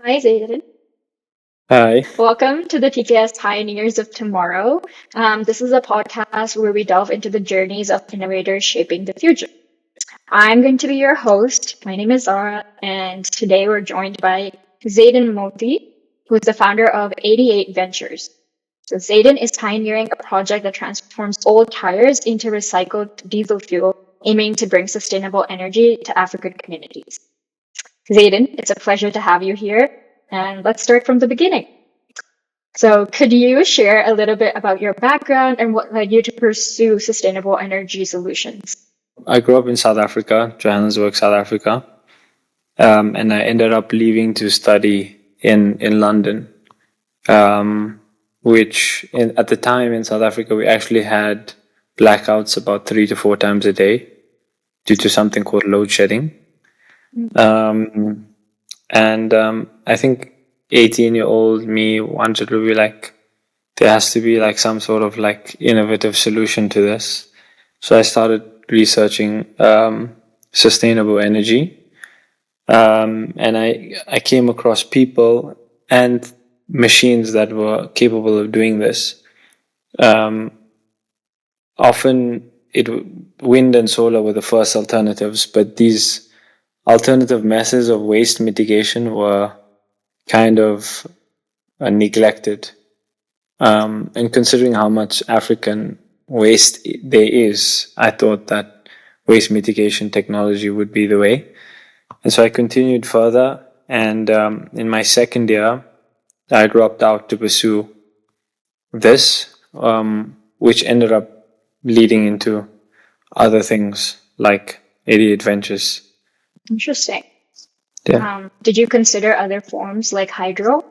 Hi, Zaden. Hi. Welcome to the TKS Pioneers of Tomorrow. This is a podcast where we delve into the journeys of innovators shaping the future. I'm going to be your host. My name is Zara, and today we're joined by Zaydan Moti, who is the founder of 88 Ventures. So Zaydan is pioneering a project that transforms old tires into recycled diesel fuel, aiming to bring sustainable energy to African communities. Zayden, it's a pleasure to have you here, and let's start from the beginning. So, could you share a little bit about your background and what led you to pursue sustainable energy solutions? I grew up in South Africa, Johannesburg, South Africa, and I ended up leaving to study in London, which at the time in South Africa we actually had blackouts about 3 to 4 times a day due to something called load shedding. Um, and I think 18-year-old me wanted to be like, there has to be like some sort of like innovative solution to this. So I started researching sustainable energy, and I came across people and machines that were capable of doing this. Um, Often, wind and solar were the first alternatives, but these alternative methods of waste mitigation were kind of neglected. And considering how much African waste there is, I thought that waste mitigation technology would be the way. And so I continued further. And in my second year, I dropped out to pursue this, which ended up leading into other things like 88 Ventures. Interesting. Yeah. Did you consider other forms like hydro?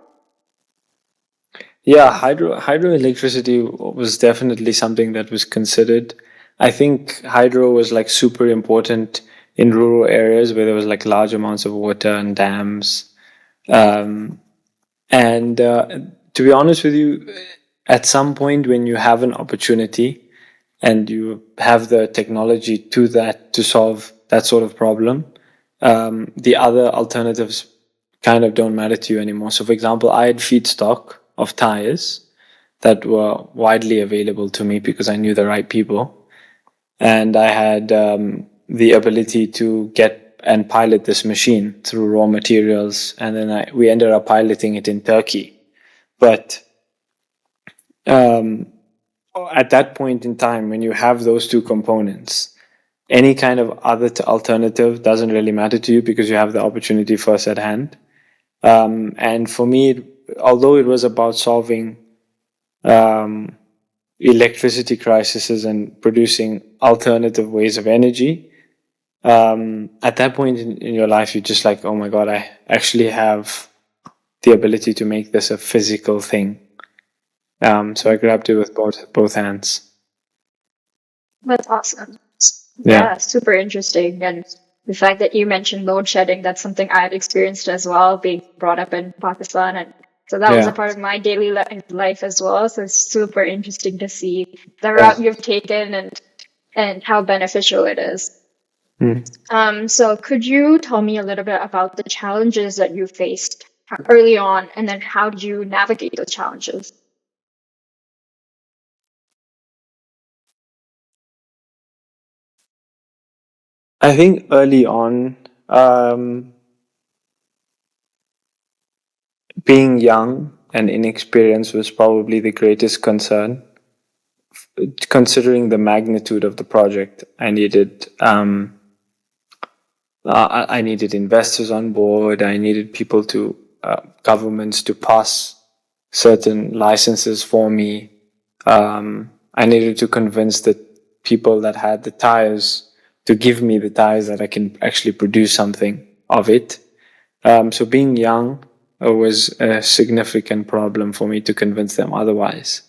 Yeah, hydroelectricity was definitely something that was considered. I think hydro was like super important in rural areas where there was like large amounts of water and dams. Um, and To be honest with you, at some point when you have an opportunity and you have the technology to solve that sort of problem, the other alternatives kind of don't matter to you anymore. So, for example, I had feedstock of tires that were widely available to me because I knew the right people, and I had the ability to get and pilot this machine through raw materials, and then we ended up piloting it in Turkey. But um, at that point in time, when you have those two components, any kind of other alternative doesn't really matter to you because you have the opportunity first at hand. And for me, although it was about solving um, electricity crises and producing alternative ways of energy, at that point in your life, you're just like, oh my God, I actually have the ability to make this a physical thing. So I grabbed it with both hands. That's awesome. Yeah. Yeah, super interesting. And the fact that you mentioned load shedding, that's something I've experienced as well, being brought up in Pakistan. And so that was a Yeah. part of my daily life as well. So it's super interesting to see the Yeah. route you've taken and how beneficial it is. Mm. So could you tell me a little bit about the challenges that you faced early on, and then how did you navigate those challenges? I think early on, um, being young and inexperienced was probably the greatest concern. Considering the magnitude of the project, I needed investors on board. I needed people governments to pass certain licenses for me. I needed to convince the people that had the tires to give me the tires that I can actually produce something of it. So being young was a significant problem for me to convince them otherwise.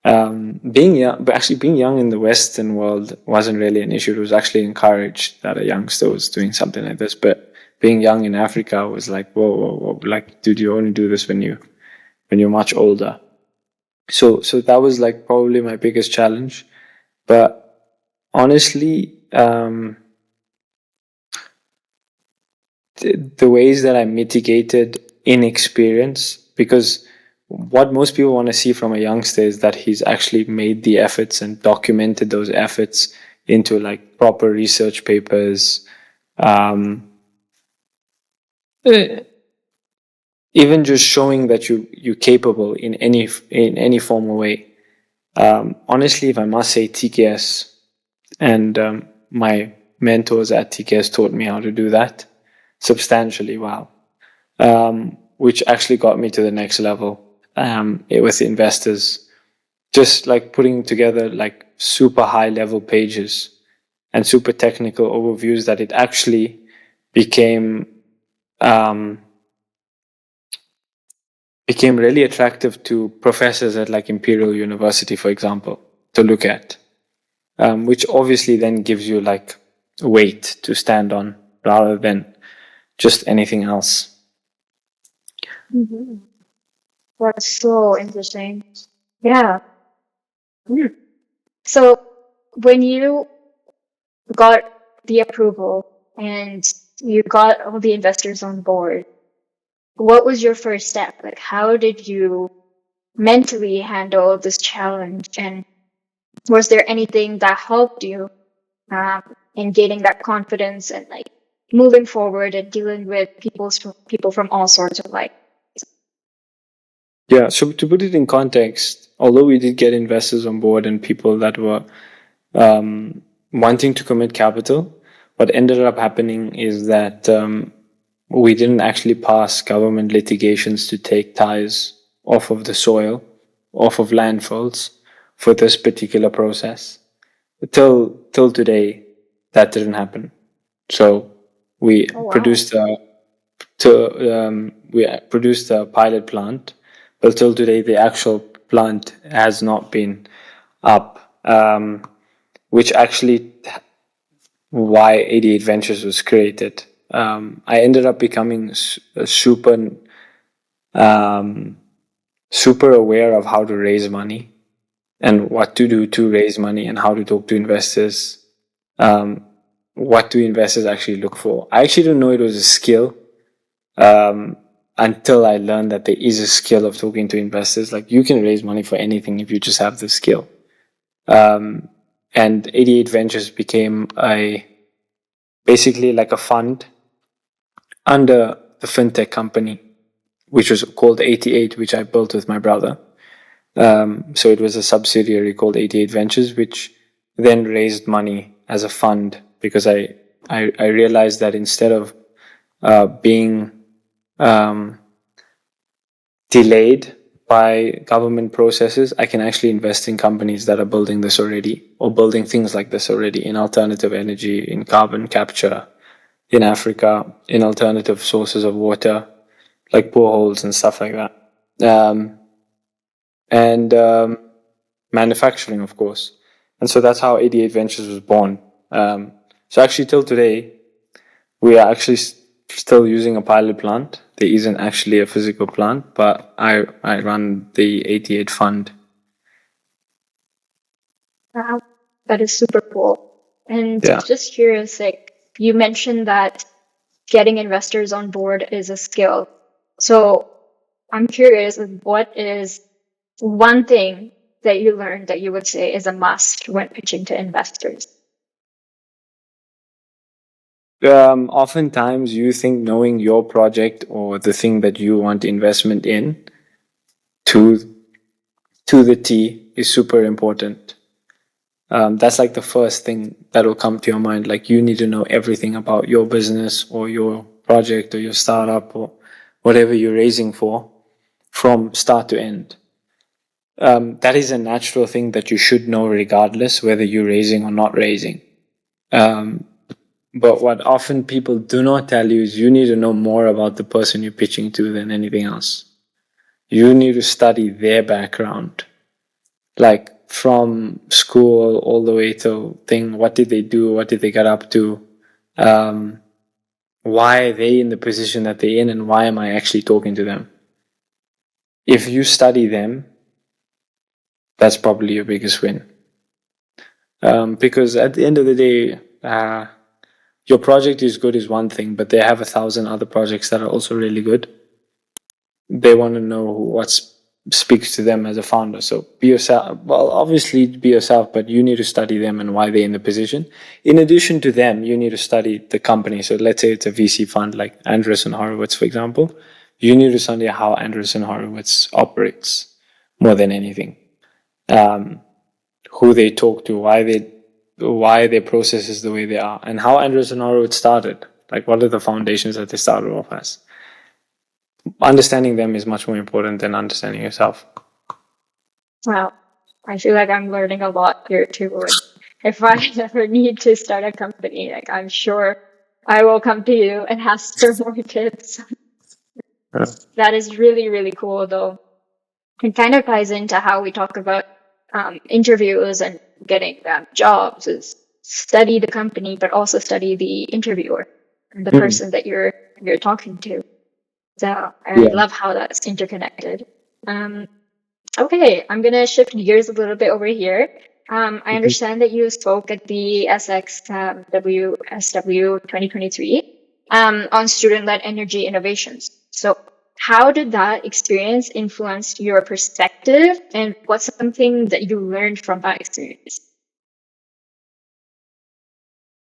Being young, but actually being young in the Western world wasn't really an issue. It was actually encouraged that a youngster was doing something like this. But being young in Africa was like, whoa, whoa, whoa! Like, dude, you only do this when you're much older. So that was like probably my biggest challenge. But honestly, the ways that I mitigated inexperience, because what most people want to see from a youngster is that he's actually made the efforts and documented those efforts into like proper research papers. Um, eh, Even just showing that you're capable in any formal way. Honestly, if I must say, TKS and my mentors at TKS taught me how to do that substantially. Wow. Which actually got me to the next level with investors. Just like putting together like super high level pages and super technical overviews that it actually became um, became really attractive to professors at like Imperial University, for example, to look at, which obviously then gives you like weight to stand on rather than just anything else. Mm-hmm. That's so interesting. Yeah. Mm. So when you got the approval and you got all the investors on board, what was your first step? Like, how did you mentally handle this challenge? And was there anything that helped you in gaining that confidence and like moving forward and dealing with people from all sorts of like? Yeah, so to put it in context, although we did get investors on board and people that were wanting to commit capital, what ended up happening is that we didn't actually pass government litigations to take ties off of the soil, off of landfills for this particular process. Till today, that didn't happen. So we Oh wow. produced a we produced a pilot plant, but till today the actual plant has not been up. Which actually why 88 Ventures was created. I ended up becoming um, super aware of how to raise money and what to do to raise money and how to talk to investors. Um, what do investors actually look for? I actually didn't know it was a skill until I learned that there is a skill of talking to investors. Like you can raise money for anything if you just have the skill. And 88 Ventures became basically like a fund under the fintech company, which was called 88, which I built with my brother. So it was a subsidiary called 88 Ventures, which then raised money as a fund because I realized that instead of being um, delayed by government processes, I can actually invest in companies that are building this already or building things like this already in alternative energy, in carbon capture, in Africa, in alternative sources of water, like boreholes and stuff like that. Um, and manufacturing, of course. And so that's how 88 Ventures was born. So actually, till today, we are actually still using a pilot plant. There isn't actually a physical plant, but I run the 88 fund. Wow, that is super cool. And Yeah. just curious, like you mentioned that getting investors on board is a skill. So I'm curious, what is one thing that you learned that you would say is a must when pitching to investors? Oftentimes, you think knowing your project or the thing that you want investment in to to the T is super important. That's like the first thing that will come to your mind. Like you need to know everything about your business or your project or your startup or whatever you're raising for from start to end. That is a natural thing that you should know regardless whether you're raising or not raising. But what often people do not tell you is you need to know more about the person you're pitching to than anything else. You need to study their background, like from school all the way to thing. What did they do? What did they get up to? Um, why are they in the position that they're in, and why am I actually talking to them? If you study them, that's probably your biggest win. Because at the end of the day, your project is good is one thing, but they have 1,000 other projects that are also really good. they want to know what speaks to them as a founder. So be yourself. Well, obviously be yourself, but you need to study them and why they're in the position. In addition to them, you need to study the company. So let's say it's a VC fund like Andreessen Horowitz, for example. You need to study how Andreessen Horowitz operates more than anything. Who they talk to, why their process is the way they are, and how Andreessen Horowitz started. Like, what are the foundations that they started off as? Understanding them is much more important than understanding yourself. Wow. I feel like I'm learning a lot here too. And if I ever need to start a company, like I'm sure I will come to you and ask for more tips. Yeah. That is really, really cool though. It kind of ties into how we talk about interviews and getting jobs is study the company, but also study the interviewer and the person that you're talking to. So I Yeah. love how that's interconnected. Okay, I'm gonna shift gears a little bit over here. I understand that you spoke at the SXSW 2023 on student-led energy innovations. So how did that experience influence your perspective, and what's something that you learned from that experience?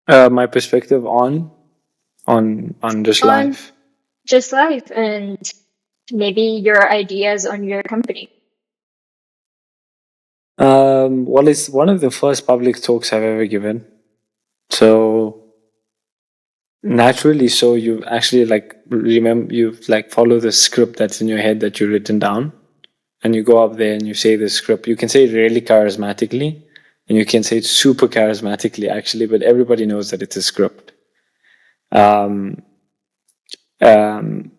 My perspective on just On life. just life and maybe your ideas on your company. Well, it's one of the first public talks I've ever given. So naturally, so you actually like remember, you like follow the script that's in your head that you've written down, and you go up there and you say the script. You can say it really charismatically, and you can say it super charismatically actually, but everybody knows that it's a script. Um, um,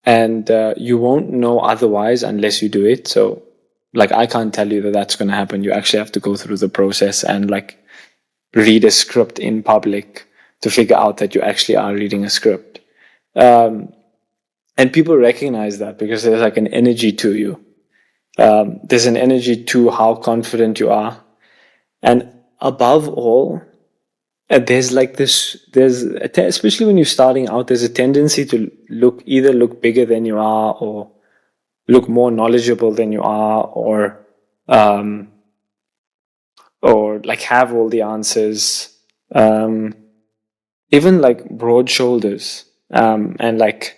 and you won't know otherwise unless you do it. So, like, I can't tell you that that's going to happen. You actually have to go through the process and like read a script in public to figure out that you actually are reading a script. And people recognize that because there's like an energy to you. There's an energy to how confident you are. And above all, there's like this, especially when you're starting out, there's a tendency to either look bigger than you are or look more knowledgeable than you are um, or like have all the answers. Even like broad shoulders, and like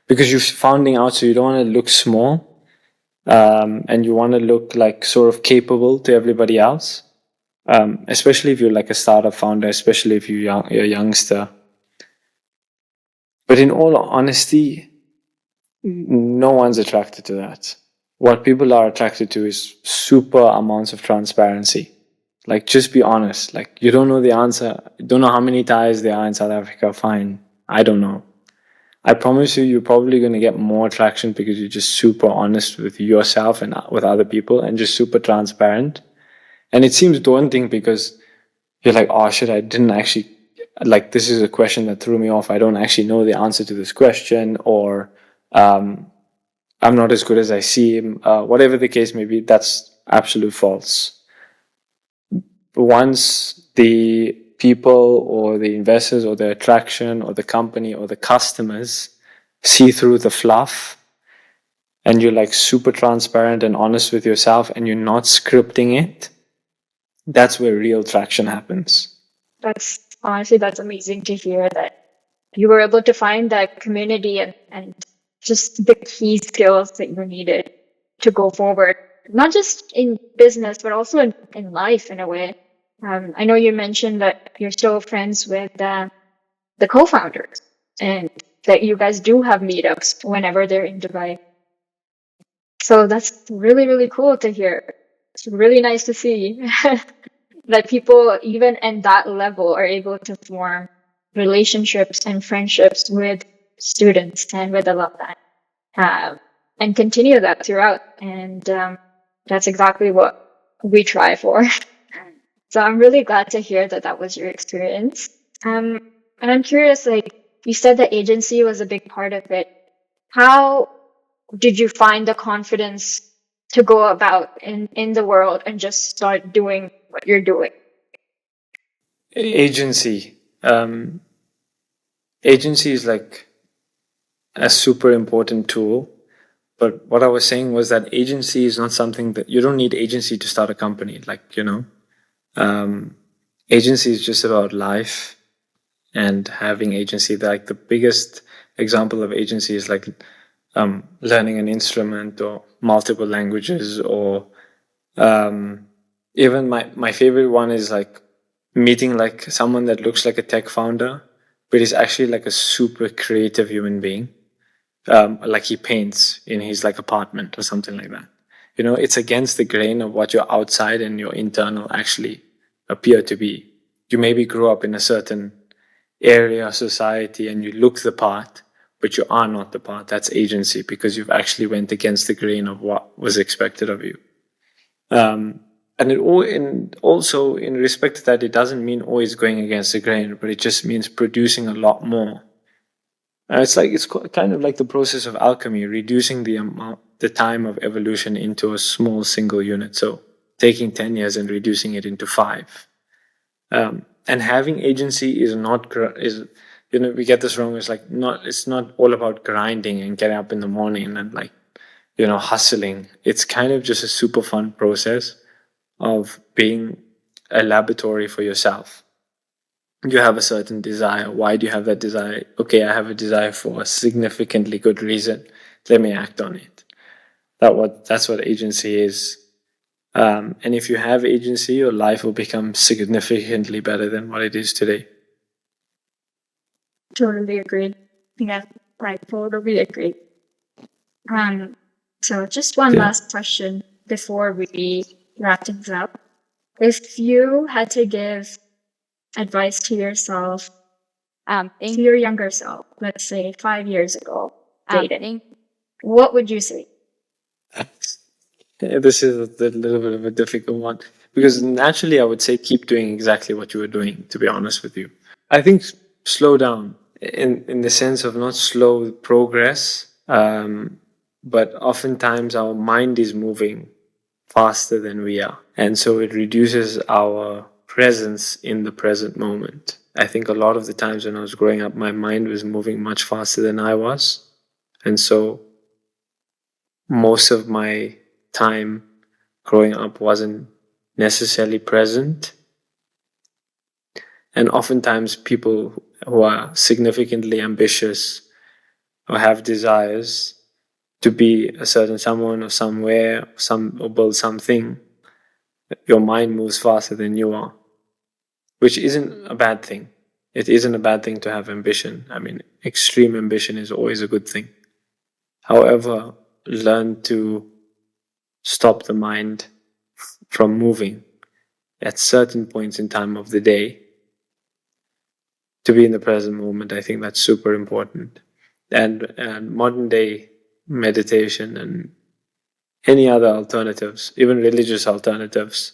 because you're founding out, so you don't want to look small, and you want to look like sort of capable to everybody else, especially if you're like a startup founder, especially if you're a youngster. But in all honesty, no one's attracted to that. What people are attracted to is super amounts of transparency. Like, just be honest. Like, you don't know the answer. You don't know how many Thais there are in South Africa. Fine. I don't know. I promise you, you're probably going to get more traction because you're just super honest with yourself and with other people and just super transparent. And it seems daunting because you're like, oh shit, I didn't actually, like, this is a question that threw me off. I don't actually know the answer to this question, or I'm not as good as I seem. Whatever the case may be, that's absolute false. Once the people or the investors or the attraction or the company or the customers see through the fluff, and you're like super transparent and honest with yourself and you're not scripting it, that's where real traction happens. That's honestly, that's amazing to hear that you were able to find that community and just the key skills that you needed to go forward, not just in business, but also in life in a way. I know you mentioned that you're still friends with the co-founders and that you guys do have meetups whenever they're in Dubai. So that's really, really cool to hear. It's really nice to see that people, even at that level, are able to form relationships and friendships with students and with alumni, and continue that throughout. And that's exactly what we try for. So I'm really glad to hear that that was your experience. And I'm curious, like you said, the agency was a big part of it. How did you find the confidence to go about in the world and just start doing what you're doing? Agency. Agency is like a super important tool, But what I was saying was that agency is not something that you don't need agency to start a company. Like, agency is just about life and having agency. Like the biggest example of agency is like learning an instrument or multiple languages, or even my favorite one is like meeting like someone that looks like a tech founder, but is actually like a super creative human being. Like he paints in his like apartment or something like that. It's against the grain of what your outside and your internal actually appear to be. You maybe grew up in a certain area of society and you look the part, but you are not the part. That's agency, because you've actually went against the grain of what was expected of you. And also in respect to that, it doesn't mean always going against the grain, but it just means producing a lot more. It's kind of like the process of alchemy, reducing the time of evolution into a small single unit. So taking 10 years and reducing it into 5. And having agency is not we get this wrong. It's not all about grinding and getting up in the morning and like hustling. It's kind of just a super fun process of being a laboratory for yourself. You have a certain desire. Why do you have that desire? Okay, I have a desire for a significantly good reason. Let me act on it. That's what agency is. And if you have agency, your life will become significantly better than what it is today. Totally agreed. Yeah, I totally agree. So just one last question before we wrap things up. If you had to give advice to yourself, to your younger self, let's say 5 years ago, Zaden, what would you say? This is a little bit of a difficult one, because naturally I would say keep doing exactly what you were doing, to be honest with you. I think slow down in the sense of not slow progress, but oftentimes our mind is moving faster than we are. And so it reduces our presence in the present moment. I think a lot of the times when I was growing up, my mind was moving much faster than I was. And so most of my time growing up wasn't necessarily present. And oftentimes people who are significantly ambitious or have desires to be a certain someone or somewhere, or build something, your mind moves faster than you are, which isn't a bad thing. It isn't a bad thing to have ambition. I mean, extreme ambition is always a good thing. However, learn to stop the mind from moving at certain points in time of the day to be in the present moment. I think that's super important. And modern day meditation and any other alternatives, even religious alternatives,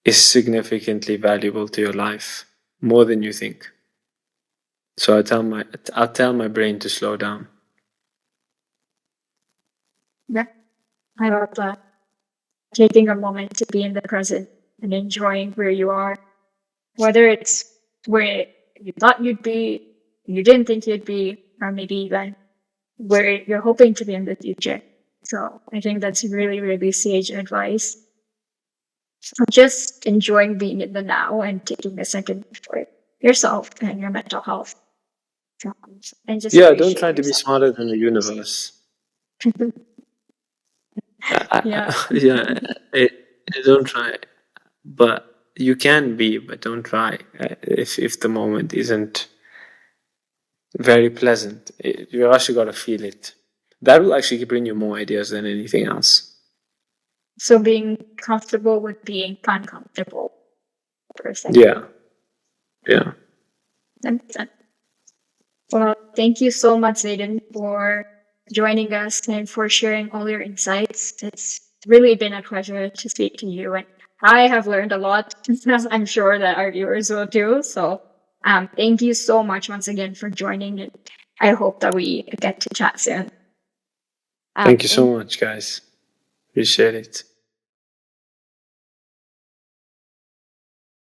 is significantly valuable to your life, more than you think. So I'll tell my brain to slow down. Yeah, I love that. Taking a moment to be in the present and enjoying where you are, whether it's where you thought you'd be, you didn't think you'd be, or maybe even where you're hoping to be in the future. So I think that's really, really sage advice. So just enjoying being in the now and taking a second for yourself and your mental health. So, and just Don't try to be smarter than the universe. Don't try. But you can be, but don't try. If the moment isn't very pleasant, you actually got to feel it. That will actually bring you more ideas than anything else. So being comfortable with being uncomfortable for a second. Yeah. That makes sense. Well, thank you so much, Zaydan, for joining us and for sharing all your insights. It's really been a pleasure to speak to you, and I have learned a lot. I'm sure that our viewers will too. So, thank you so much once again for joining, and I hope that we get to chat soon. Thank you so much, guys. Appreciate it.